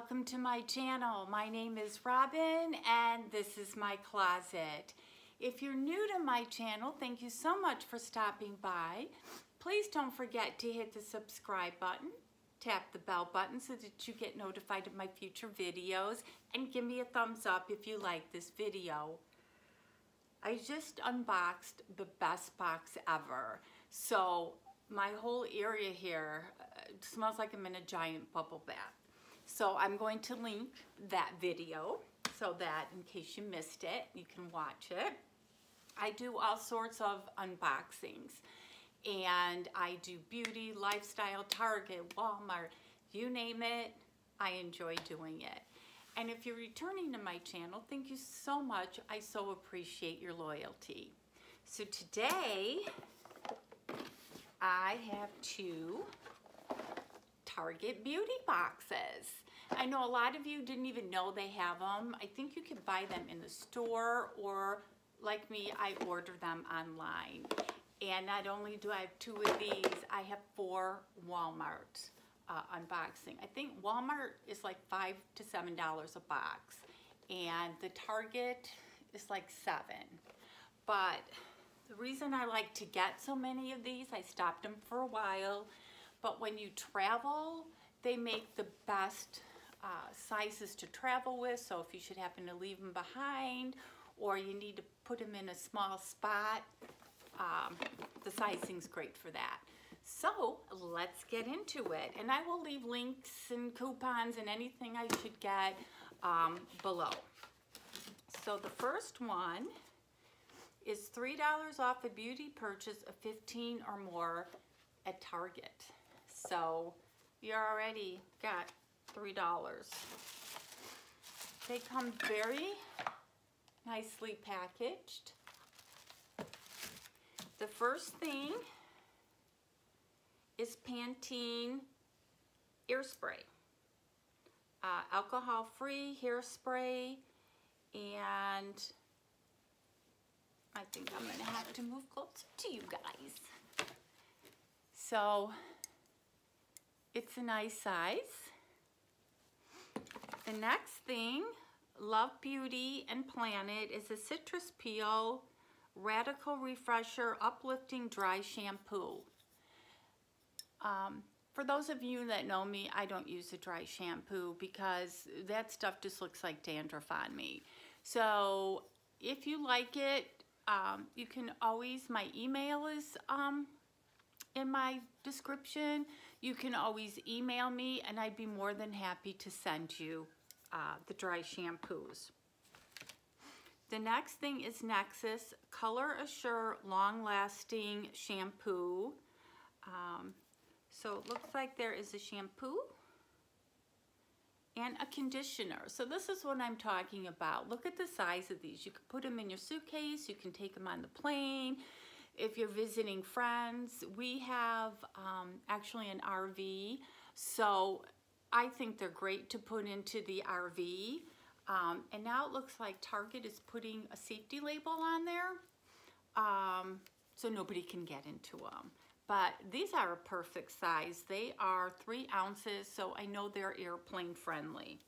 welcome to my channel. My name is Robin and this is my closet. If you're new to my channel, thank you so much for stopping by. Please don't forget to hit the subscribe button, tap the bell button so that you get notified of my future videos, and give me a thumbs up if you like this video. I just unboxed the best box ever. So my whole area here smells like I'm in a giant bubble bath. So I'm going to link that video so that in case you missed it, you can watch it. I do all sorts of unboxings, and I do beauty, lifestyle, Target, Walmart, you name it, I enjoy doing it. And if you're returning to my channel, thank you so much. I so appreciate your loyalty. So today, I have two Target beauty boxes. I know a lot of you didn't even know they have them. I think you can buy them in the store, or like me, I order them online. And not only do I have two of these, I have 4 Walmart unboxing. I think Walmart is like $5 to $7 a box, and the Target is like $7. But the reason I like to get so many of these, I stopped them for a while, but when you travel, they make the best sizes to travel with. So if you should happen to leave them behind, or you need to put them in a small spot, the sizing's great for that. So let's get into it. And I will leave links and coupons and anything I should get below. So the first one is $3 off a beauty purchase of 15 or more at Target. So you already got $3. They come very nicely packaged. The first thing is Pantene ear spray. Alcohol-free hairspray, and I think I'm gonna have to move closer to you guys. So it's a nice size. The next thing, Love Beauty and Planet, is a citrus peel radical refresher uplifting dry shampoo. For those of you that know me, I don't use a dry shampoo because that stuff just looks like dandruff on me. So if you like it, you can always, my email is in my description. You can always email me and I'd be more than happy to send you the dry shampoos. The next thing is Nexxus Color Assure Long Lasting Shampoo. So it looks like there is a shampoo and a conditioner. So this is what I'm talking about. Look at the size of these. You can put them in your suitcase. You can take them on the plane. If you're visiting friends, we have actually an RV. So I think they're great to put into the RV. And now it looks like Target is putting a safety label on there, so nobody can get into them. But these are a perfect size. They are 3 ounces, so I know they're airplane friendly.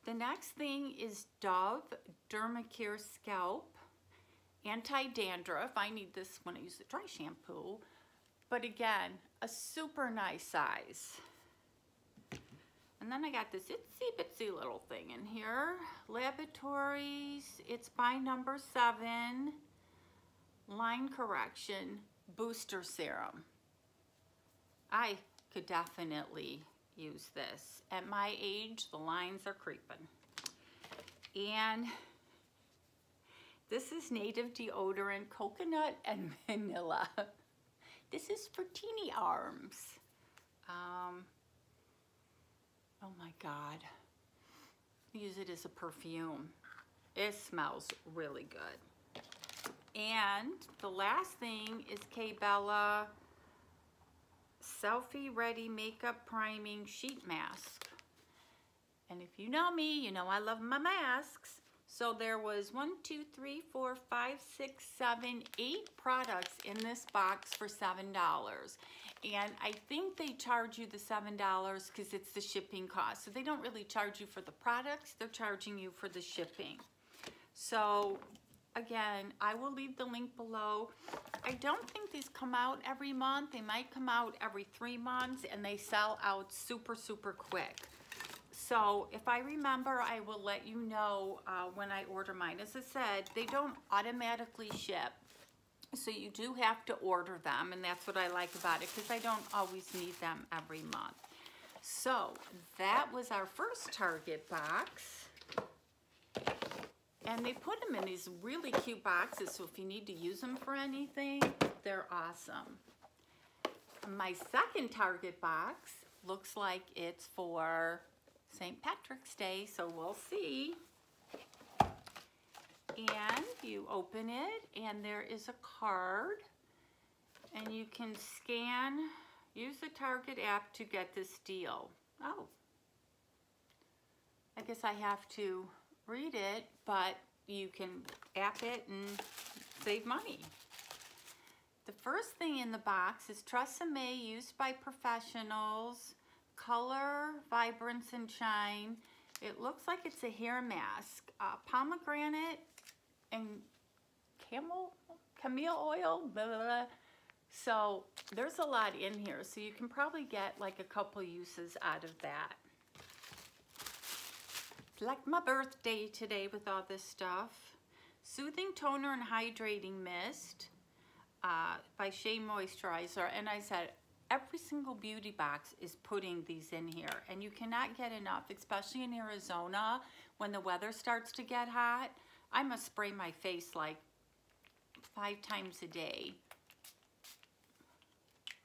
The next thing is Dove Dermacare Scalp Anti-Dandruff. I need this when I use the dry shampoo. But again, a super nice size. And then I got this itsy bitsy little thing in here. Laboratories, it's by number 7, line correction booster serum. I could definitely use this. At my age, the lines are creeping. And this is Native Deodorant Coconut and Vanilla. This is for teeny arms. Oh my God. Use it as a perfume. It smells really good. And the last thing is K-Bella Selfie Ready Makeup Priming Sheet Mask. And if you know me, you know I love my masks. So there was 1, 2, 3, 4, 5, 6, 7, 8 products in this box for $7. And I think they charge you the $7 because it's the shipping cost. So they don't really charge you for the products, they're charging you for the shipping. So again, I will leave the link below. I don't think these come out every month. They might come out every 3 months, and they sell out super, super quick. So if I remember, I will let you know when I order mine. As I said, they don't automatically ship, so you do have to order them, and that's what I like about it, because I don't always need them every month. So that was our first Target box. And they put them in these really cute boxes, so if you need to use them for anything, they're awesome. My second Target box looks like it's for St. Patrick's Day, so we'll see. And you open it, and there is a card, and you can use the Target app to get this deal. Oh, I guess I have to read it, but you can app it and save money. The first thing in the box is Tresemme used by professionals, color, vibrance, and shine. It looks like it's a hair mask, pomegranate and camel oil, blah, blah, blah. So there's a lot in here, so you can probably get like a couple uses out of that. Like my birthday today with all this stuff. Soothing Toner and Hydrating Mist by Shea Moisturizer. And I said every single beauty box is putting these in here, and you cannot get enough, especially in Arizona when the weather starts to get hot. I must spray my face like 5 times a day.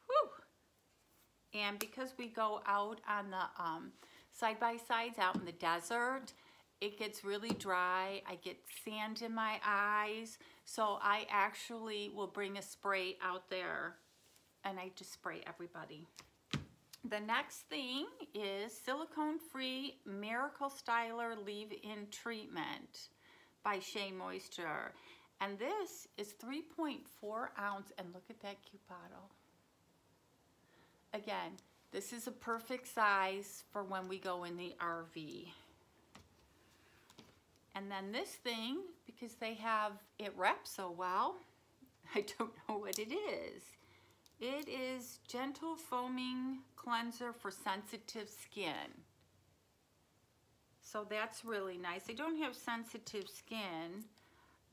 Whew. And because we go out on the side-by-sides out in the desert, it gets really dry. I get sand in my eyes, so I actually will bring a spray out there, and I just spray everybody. The next thing is silicone-free Miracle Styler Leave-In Treatment by Shea Moisture. And this is 3.4 ounce, and look at that cute bottle. Again, this is a perfect size for when we go in the RV. And then this thing, because it wraps so well, I don't know what it is. It is Gentle Foaming Cleanser for Sensitive Skin. So that's really nice. I don't have sensitive skin.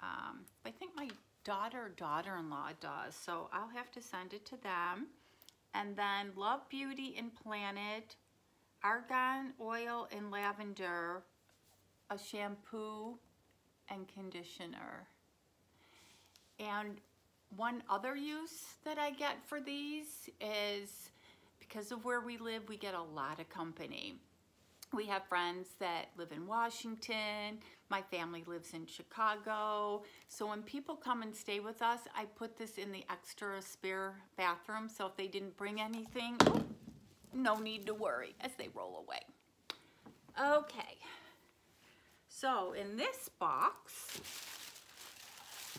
I think my daughter-in-law does, so I'll have to send it to them. And then Love Beauty and Planet, Argan Oil and Lavender, a shampoo and conditioner. And one other use that I get for these is because of where we live, we get a lot of company. We have friends that live in Washington. My family lives in Chicago. So when people come and stay with us, I put this in the extra spare bathroom. So if they didn't bring anything, no need to worry as they roll away. Okay. So in this box,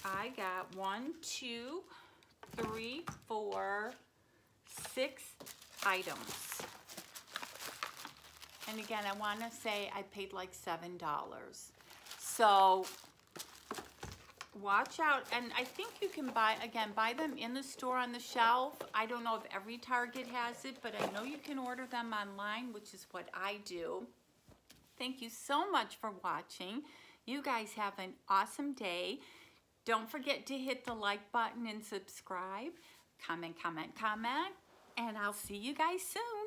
I got 1, 2, 3, 4, 6 items. And again, I want to say I paid like $7. So watch out. And I think you can buy them in the store on the shelf. I don't know if every Target has it, but I know you can order them online, which is what I do. Thank you so much for watching. You guys have an awesome day. Don't forget to hit the like button and subscribe. Comment, comment, comment. And I'll see you guys soon.